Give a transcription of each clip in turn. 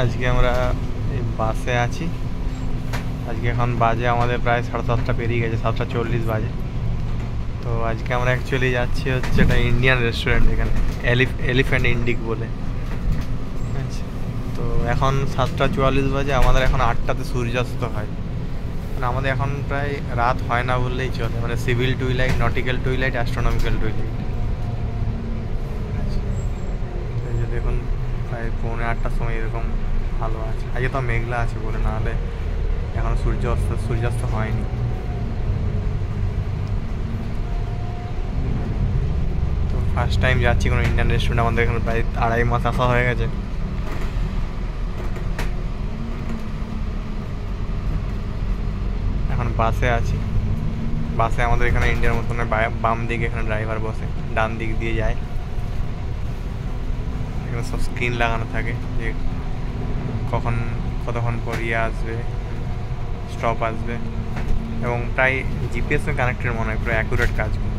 আজকে আমরা এই বাসে আছি। আজকে এখন বাজে আমাদের প্রায় 7:30 পেরিয়ে গেছে, 7:40 বাজে। তো আজকে আমরা অ্যাকচুয়ালি যাচ্ছি হচ্ছে একটা ইন্ডিয়ান রেস্টুরেন্ট, এখানে এলিফ্যান্ট ইন্ডিক বলে। আচ্ছা, তো এখন 7:44 বাজে, আমাদের এখন 8টাতে সূর্যাস্ত হয়। মানে আমাদের এখন প্রায় রাত হয় না বললেই চলে, মানে civil twilight, nautical twilight, astronomical twilight. এই যে দেখুন, প্রায় 7:45টার সময় এরকম ভালো আছে। আজকে তো মেঘলা আছে বলে, নাহলে এখন সূর্যাস্ত হয়নি। তো ফার্স্ট টাইম যাচ্ছি কোনো ইন্ডিয়ান রেস্টুরেন্ট, আমাদের এখানে প্রায় 2.5 মাস আসা হয়ে গেছে। এখন বাসে আছি। বাসে আমাদের এখানে ইন্ডিয়ার মতন বাম দিকে এখানে ড্রাইভার বসে, ডান দিক দিয়ে যায়। এখানে সব স্ক্রিন লাগানো থাকে যে কতক্ষণ পর আসবে, স্টপ আসবে, এবং প্রায় জিপিএস কানেক্টেড মনে হয়, পুরো অ্যাকুরেট কাজ করে।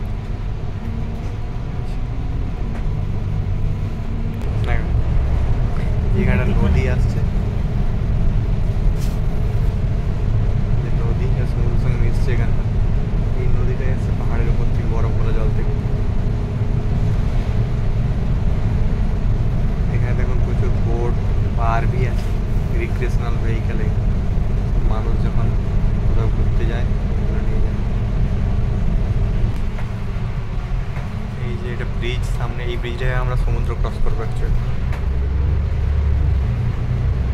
এখানে নদী আসছে, যে নদী সমুদ্রের সঙ্গে মিশছে এখানটা। এই নদীটা এসছে পাহাড়ের উপর থেকে, বরফ গলা জল থেকে। এখানে দেখুন প্রচুর বোট বা আরভি আছে, রিক্রিয়েশনাল ভেহিকেলে মানুষ যখন কোথাও ঘুরতে যায় নিয়ে যায়। এই যে এটা ব্রিজ সামনে, এই ব্রিজটায় আমরা সমুদ্র ক্রস করবো অ্যাকচুয়ালি।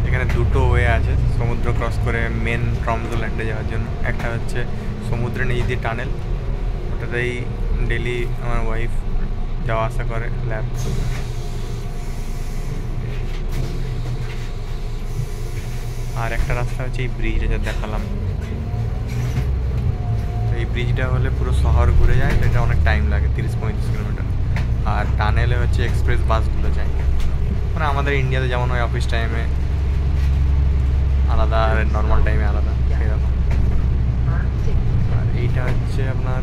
এখানে দুটো ওয়ে আছে সমুদ্র ক্রস করে মেন ট্রমজো ল্যান্ডে যাওয়ার জন্য। একটা হচ্ছে সমুদ্রের নিচ দিয়ে টানেল, ওটাতেই ডেলি আমার ওয়াইফ যাওয়া আসা করে ল্যাব। আর একটা রাস্তা হচ্ছে এই ব্রিজটা যা দেখালাম। তো এই ব্রিজটা হলে পুরো শহর ঘুরে যায়, তো এটা অনেক টাইম লাগে, 30-35 কিলোমিটার। আর টানেলে হচ্ছে এক্সপ্রেস বাসগুলো যায়, মানে আমাদের ইন্ডিয়াতে যেমন হয় অফিস টাইমে আলাদা আর নর্মাল টাইমে আলাদা, সেরকম। আর এইটা হচ্ছে আপনার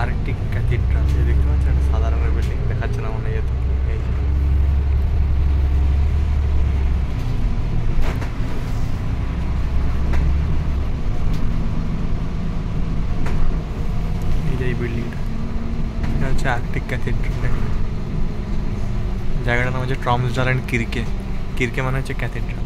আর্কটিক ক্যাথিড্রাল, দেখতে পাচ্ছেন একটা সাদা রঙের বিল্ডিং, দেখাচ্ছে না মনে হয়। এই যে এই বিল্ডিংটা, এটা হচ্ছে আর্কটিক ক্যাথিড্রাল। জায়গাটার নাম হচ্ছে ট্রমসডাল অ্যান্ড কির্কে। কির্কে মানে হচ্ছে ক্যাথিড্রাল।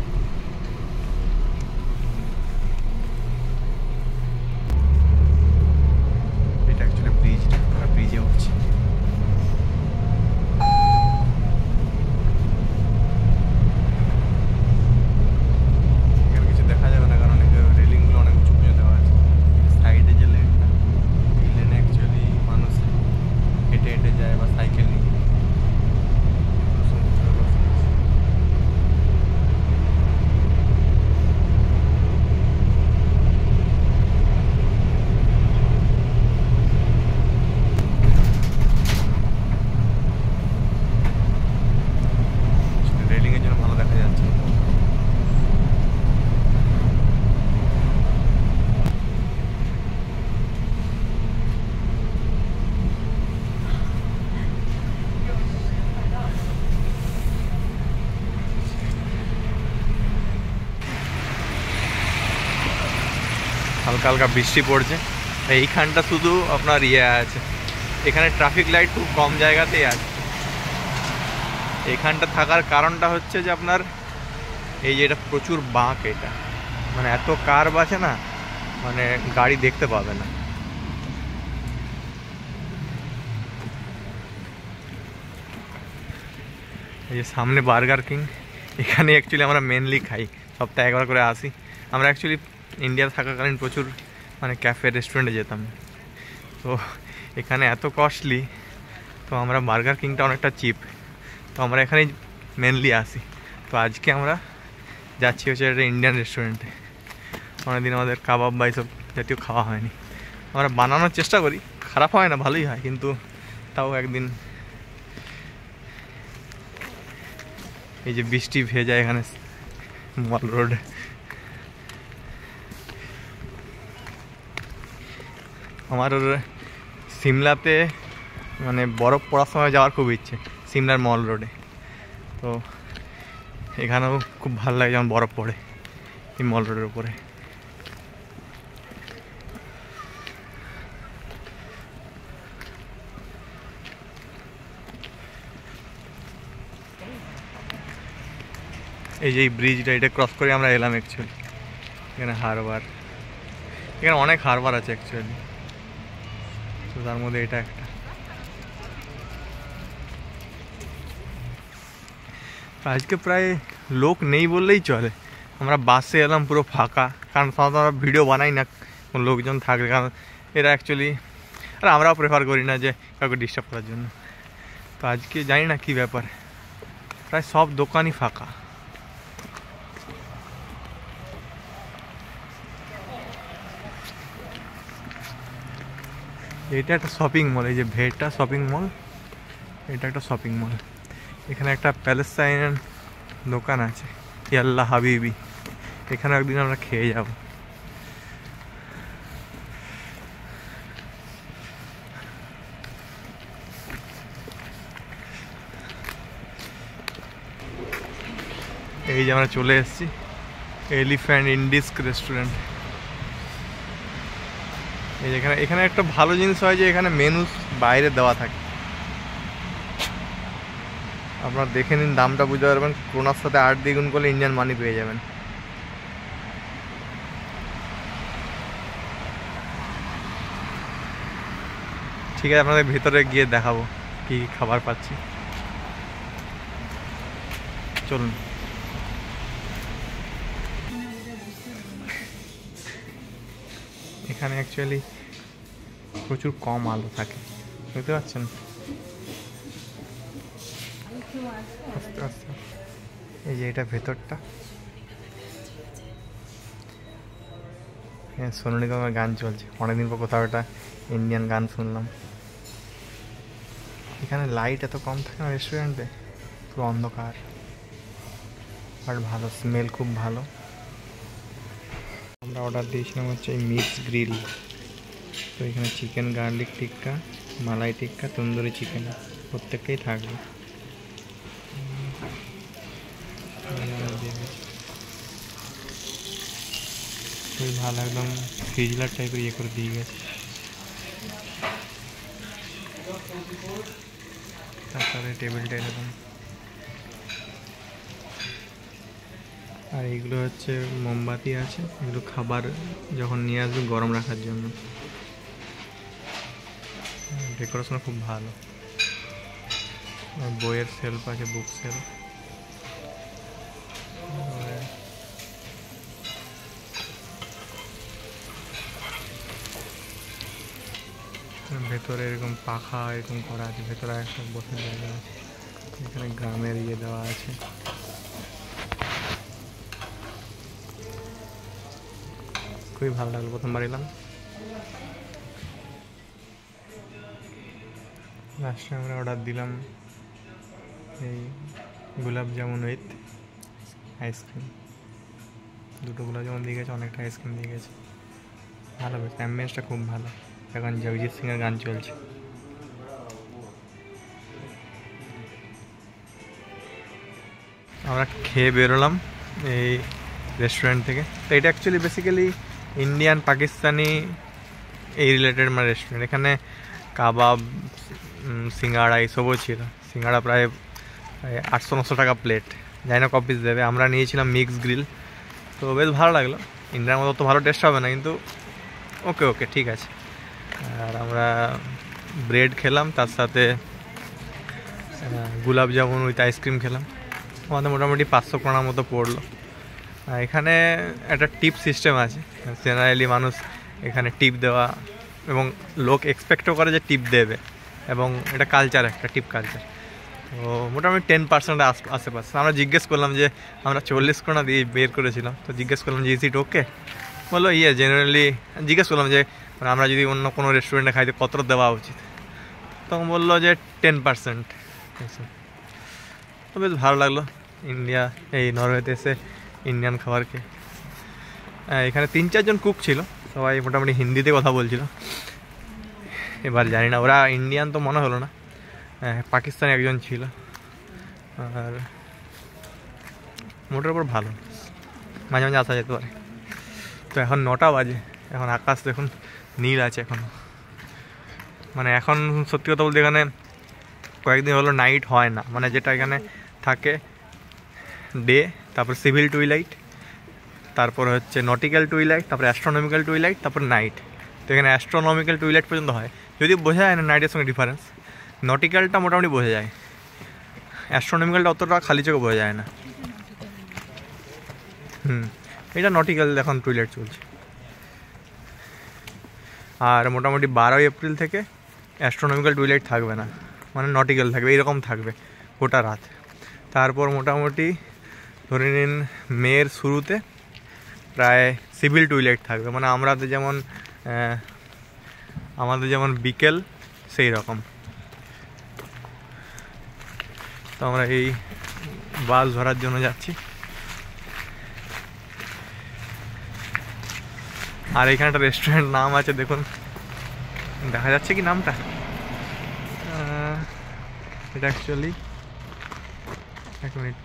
এটা অ্যাকচুয়ালি ব্রিজটা, আমরা ব্রিজে উঠছি। এখানে কিছু দেখা যাবে না, কারণ রেলিংগুলো অনেক উঁচু উঁচু দেওয়া আছে। সাইডে যে লেনটা, এই লেনে অ্যাকচুয়ালি মানুষ হেঁটে হেঁটে যায় বা সাইকেল নিয়ে। রেলিংয়ের জন্য ভালো দেখা যাচ্ছে। হালকা হালকা বৃষ্টি পড়ছে। এইখানটা শুধু আপনার আছে, এখানে ট্রাফিক লাইট খুব কম জায়গাতেই আছে। এখানটা থাকার কারণটা হচ্ছে যে আপনার এই যে এটা প্রচুর বাঁক, এটা মানে এত কার বাসে না, মানে গাড়ি দেখতে পাবে না। এই যে সামনে বার্গার কিং, এখানে অ্যাকচুয়ালি আমরা মেনলি খাই, সপ্তাহে একবার করে আসি। আমরা অ্যাকচুয়ালি ইন্ডিয়াতে থাকাকালীন প্রচুর মানে ক্যাফে রেস্টুরেন্টে যেতাম, তো এখানে এত কস্টলি, তো আমরা বার্গার কিংটা অনেকটা চিপ, তো আমরা এখানেই মেনলি আসি। তো আজকে আমরা যাচ্ছি হচ্ছে একটা ইন্ডিয়ান রেস্টুরেন্টে। অনেকদিন আমাদের কাবাব বা এইসব জাতীয় খাওয়া হয়নি। আমরা বানানোর চেষ্টা করি, খারাপ হয় না, ভালোই হয়, কিন্তু তাও একদিন। এই যে বৃষ্টি ভেজা এখানে মল রোড। আমার সিমলাতে মানে বরফ পড়ার সময় যাওয়ার খুব ইচ্ছে, সিমলার মল রোডে। তো এখানেও খুব ভালো লাগে যেমন বরফ পড়ে এই মল রোডের উপরে। এই যে এই ব্রিজটা, এটা ক্রস করে আমরা এলাম অ্যাকচুয়ালি। এখানে হারবার, এখানে অনেক হারবার আছে অ্যাকচুয়ালি, তো তার মধ্যে এটা একটা। আজকে প্রায় লোক নেই বললেই চলে, আমরা বাসে এলাম পুরো ফাঁকা, কারণ সাধারণত আমরা ভিডিও বানাই না লোকজন থাকলে, কারণ এরা অ্যাকচুয়ালি, আর আমরাও প্রেফার করি না যে কাউকে ডিস্টার্ব করার জন্য। তো আজকে জানি না কী ব্যাপার, প্রায় সব দোকানই ফাঁকা। এটা একটা শপিং মল, এই যে ভেটা শপিং মল, এটা একটা শপিং মল। এখানে একটা প্যালেস্টাইন দোকান আছে, ইয়াল্লা হাবিবি, এখানে একদিন আমরা খেয়ে যাব। এই যে আমরা চলে এসেছি এলিফ্যান্ট ইন্ডিস্ক রেস্টুরেন্ট। এই যেখানে, এখানে একটা ভালো জিনিস হয় যে এখানে মেনু বাইরে দেওয়া থাকে, আপনারা দেখে নিন, দামটা বুঝতে পারবেন। ক্রোনার সাথে 8 দিয়ে গুণ করলে ইন্ডিয়ান মানি পেয়ে যাবেন। ঠিক আছে, আপনাদের ভেতরে গিয়ে দেখাবো কি খাবার পাচ্ছি, চলুন। এখানে অ্যাকচুয়ালি প্রচুর কম আলো থাকে, বুঝতে পারছেন। আস্তে আস্তে, এই যে এটা ভেতরটা, সোনু নিগমের গান চলছে, অনেকদিন পর কোথাও একটা ইন্ডিয়ান গান শুনলাম। এখানে লাইট এত কম থাকে না রেস্টুরেন্টে, পুরো অন্ধকার, আর ভালো স্মেল, খুব ভালো। আমরা অর্ডার দিয়েছিলাম হচ্ছে এই মিক্স গ্রিল, তো এখানে চিকেন গার্লিক টিক্কা, মালাই টিক্কা, তন্দুরি চিকেন প্রত্যেকটাই থাকবে। খুবই ভালো, একদম ফ্রিজলার টাইপের ইয়ে করে দিয়ে গেছে। তারপরে টেবিলটা এরকম, আর এইগুলো হচ্ছে মোমবাতি আছে, এগুলো খাবার যখন নিয়ে আসবে গরম রাখার জন্য। ডেকোরেশন খুব ভালো, বইয়ের সেলফ আছে, বুক সেলফ। ভেতরে এরকম পাখা এরকম করা আছে, ভেতরে একটা বসার জায়গা আছে, এখানে গ্রামের ইয়ে দেওয়া আছে। খুবই ভালো লাগলো, প্রথমবার এলাম। লাস্টে আমরা অর্ডার দিলাম এই গোলাপ জামুন উইথ আইসক্রিম, দুটো গোলাপ জামুন দিয়ে গেছে, অনেকটা আইসক্রিম দিয়ে গেছে। ভালো বেশ, অ্যাম্বিয়েন্সটা খুব ভালো। এখন জগজিৎ সিংয়ের গান চলছে। আমরা খেয়ে বেরোলাম এই রেস্টুরেন্ট থেকে। তো এটা অ্যাকচুয়ালি বেসিক্যালি ইন্ডিয়ান পাকিস্তানি এই রিলেটেড মানে রেস্টুরেন্ট। এখানে কাবাব, সিঙ্গাড়া এইসবও ছিল। সিঙ্গাড়া প্রায় 800-900 টাকা প্লেট, জানি না ক পিস দেবে। আমরা নিয়েছিলাম মিক্স গ্রিল, তো বেশ ভালো লাগলো। ইন্ডিয়ার মতো তো ভালো টেস্ট হবে না, কিন্তু ওকে ওকে ঠিক আছে। আর আমরা ব্রেড খেলাম, তার সাথে গোলাপ জামুন উইথ আইসক্রিম খেলাম। আমাদের মোটামুটি 500 টাকার মতো পড়লো। এখানে একটা টিপ সিস্টেম আছে, জেনারেলি মানুষ এখানে টিপ দেওয়া, এবং লোক এক্সপেক্টও করে যে টিপ দেবে, এবং এটা কালচার, একটা টিপ কালচার। তো মোটামুটি 10% আশেপাশে। আমরা জিজ্ঞেস করলাম যে, আমরা 40 টাকা দিয়ে বের করেছিলাম, তো জিজ্ঞেস করলাম যে ইজ ইট ওকে, বললো ইয়ে জেনারেলি। জিজ্ঞেস করলাম যে আমরা যদি অন্য কোনো রেস্টুরেন্টে খাইতে কতটা দেওয়া উচিত, তখন বললো যে 10%। তো বেশ ভালো লাগলো ইন্ডিয়া, এই নরওয়েতে এসে ইন্ডিয়ান খাবার খেয়ে। এখানে 3-4 জন কুক ছিল, সবাই মোটামুটি হিন্দিতে কথা বলছিল। এবার জানি না, ওরা ইন্ডিয়ান তো মনে হলো না, পাকিস্তানি একজন ছিল। আর মোটের উপর ভালো, মাঝে মাঝে আসা যেতে পারে। তো এখন 9টা বাজে, এখন আকাশ দেখুন নীল আছে এখনও। মানে এখন সত্যি কথা বলতে এখানে কয়েকদিন হলো নাইট হয় না, মানে যেটা এখানে থাকে ডে, তারপর সিভিল টুইলাইট, তারপর হচ্ছে নটিক্যাল টুইলাইট, তারপর অ্যাস্ট্রোনমিক্যাল টুইলাইট, তারপর নাইট। তো এখানে অ্যাস্ট্রোনমিক্যাল টুইলাইট পর্যন্ত হয়, যদি বোঝা যায় না নাইটের সঙ্গে ডিফারেন্স। নটিক্যালটা মোটামুটি বোঝা যায়, অ্যাস্ট্রোনমিক্যালটা অতটা খালি চোখে বোঝা যায় না। এটা নটিক্যাল এখন টুইলাইট চলছে। আর মোটামুটি 12ই এপ্রিল থেকে অ্যাস্ট্রোনমিক্যাল টুইলাইট থাকবে না, মানে নটিক্যাল থাকবে, এরকম থাকবে গোটা রাত। তারপর মোটামুটি ধরে নিন মের শুরুতে প্রায় সিভিল টুইলাইট থাকবে, মানে আমাদের যেমন বিকেল সেই রকম। তো আমরা এই বাস ধরার জন্য যাচ্ছি। আর এখানে একটা রেস্টুরেন্ট নাম আছে, দেখুন দেখা যাচ্ছে কি নামটা, এটা অ্যাকচুয়ালি এক মিনিট,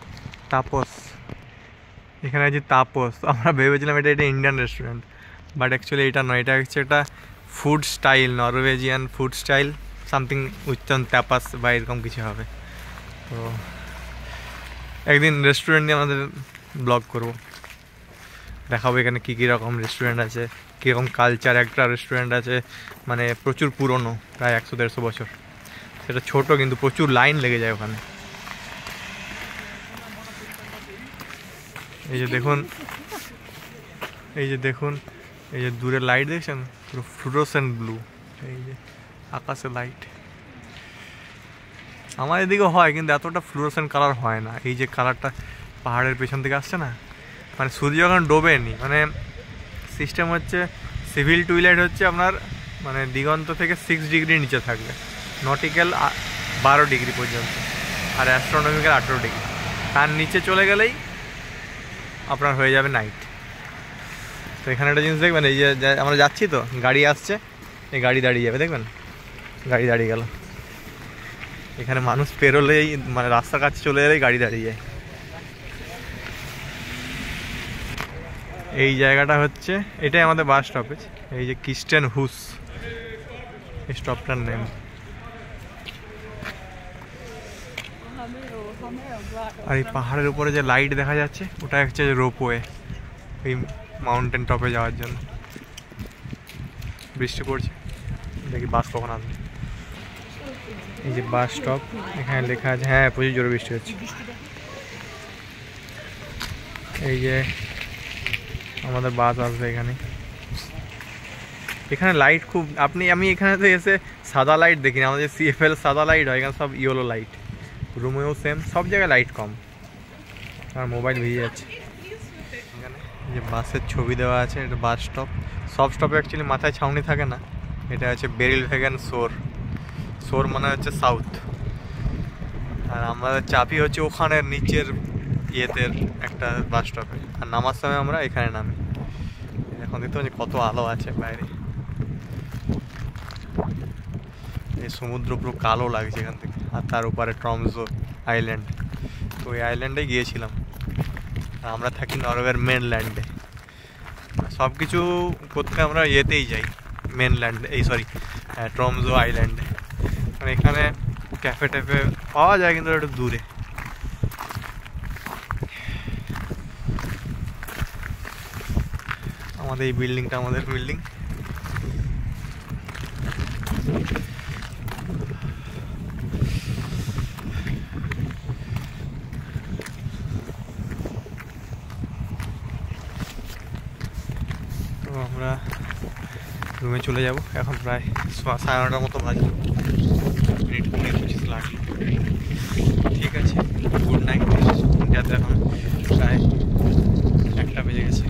তাপস। এখানে আছে তাপস। আমরা ভেবেছিলাম এটা ইন্ডিয়ান রেস্টুরেন্ট, বাট অ্যাকচুয়ালি এটা নয়, এটা হচ্ছে একটা food style, Norwegian food style something উচ্চন তাপাস বা এরকম কিছু হবে। তো একদিন রেস্টুরেন্ট নিয়ে আমাদের ব্লগ করব, দেখাবো এখানে কী কী রকম রেস্টুরেন্ট আছে, কীরকম কালচার। একটা রেস্টুরেন্ট আছে মানে প্রচুর পুরনো, প্রায় 100-150 বছর, সেটা ছোট কিন্তু প্রচুর লাইন লেগে যায় ওখানে। এই যে দেখুন, এই যে দূরে লাইট দেখছেন, পুরো ফ্লুরোসেন্ট ব্লু, এই যে আকাশে লাইট। আমার এদিকে হয় কিন্তু এতটা ফ্লুরোসেন্ট কালার হয় না। এই যে কালারটা পাহাড়ের পেছন থেকে আসছে না, মানে সূর্য যখন ডোবেনি, মানে সিস্টেম হচ্ছে সিভিল টুইলাইট হচ্ছে আপনার মানে দিগন্ত থেকে 6 ডিগ্রি নিচে থাকবে, নটিক্যাল 12 ডিগ্রি পর্যন্ত, আর অ্যাস্ট্রোনমিক্যাল 18 ডিগ্রি। তার নিচে চলে গেলেই আপনার হয়ে যাবে নাইট। তো এখানে একটা জিনিস দেখবেন, এই যে আমরা যাচ্ছি তো গাড়ি আসছে, এই গাড়ি দাঁড়িয়ে যাবে, দেখবেন গাড়ি দাঁড়িয়ে গেল। এখানে মানুষ পেরোলেই মানে রাস্তার কাছে চলে এলেই গাড়ি দাঁড়িয়ে যায়। এই জায়গাটা হচ্ছে, এটাই আমাদের বাস স্টপেজ, এই যে ক্রিস্টেন হুস এই স্টপটার নেম। আর এই পাহাড়ের উপরে যে লাইট দেখা যাচ্ছে ওটা হচ্ছে রোপওয়ে, এই মাউন্টেন টপে যাওয়ার জন্য। বৃষ্টি পড়ছে, দেখি বাস কখন আসবে। এই যে বাস স্টপ, এখানে লেখা আছে, হ্যাঁ প্রচুর জোরে বৃষ্টি হচ্ছে। এই যে আমাদের বাস আসবে এখানে। এখানে লাইট খুব, আমি এখানে তো এসে সাদা লাইট দেখিনি, আমাদের CFL সাদা লাইট হয়, এখানে সব ইয়েলো লাইট। রুমেও সেম, সব জায়গায় লাইট কম। আর মোবাইল ভিজে যাচ্ছে। এখানে যে বাসের ছবি দেওয়া আছে, এটা বাস স্টপ। সব স্টপে অ্যাকচুয়ালি মাথায় ছাউনি থাকে না, এটা হচ্ছে বেরিলভেগেন সোর মানে হচ্ছে সাউথ। আর আমাদের চাপি হচ্ছে ওখানের নিচের ইয়েতের একটা বাস স্টপে, আর নামার সময় আমরা এখানে নামি। এখন দেখতে পাচ্ছি কত আলো আছে বাইরে, এই সমুদ্র পুরো কালো লাগছে এখান থেকে। আর তার উপরে ট্রমজো আইল্যান্ড, তো ওই আইল্যান্ডে গিয়েছিলাম। আর আমরা থাকি নরওয়ের মেনল্যান্ডে। সব কিছু করতে আমরা ইয়েতেই যাই মেনল্যান্ডে, ট্রমজো আইল্যান্ডে। মানে এখানে ক্যাফে ট্যাফে পাওয়া যায় কিন্তু একটু দূরে। আমাদের এই বিল্ডিংটা আমাদের বিল্ডিং। তো আমরা রুমে চলে যাব, এখন প্রায় 9:30 মতো বাজে, মিনিট 20-25 লাগবে। ঠিক আছে, গুড নাইট। যাতে এখন প্রায় 1টা বেজে গেছে।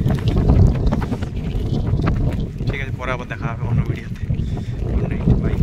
ঠিক আছে, পরে আবার দেখা হবে অন্য ভিডিওতে। Good night, by.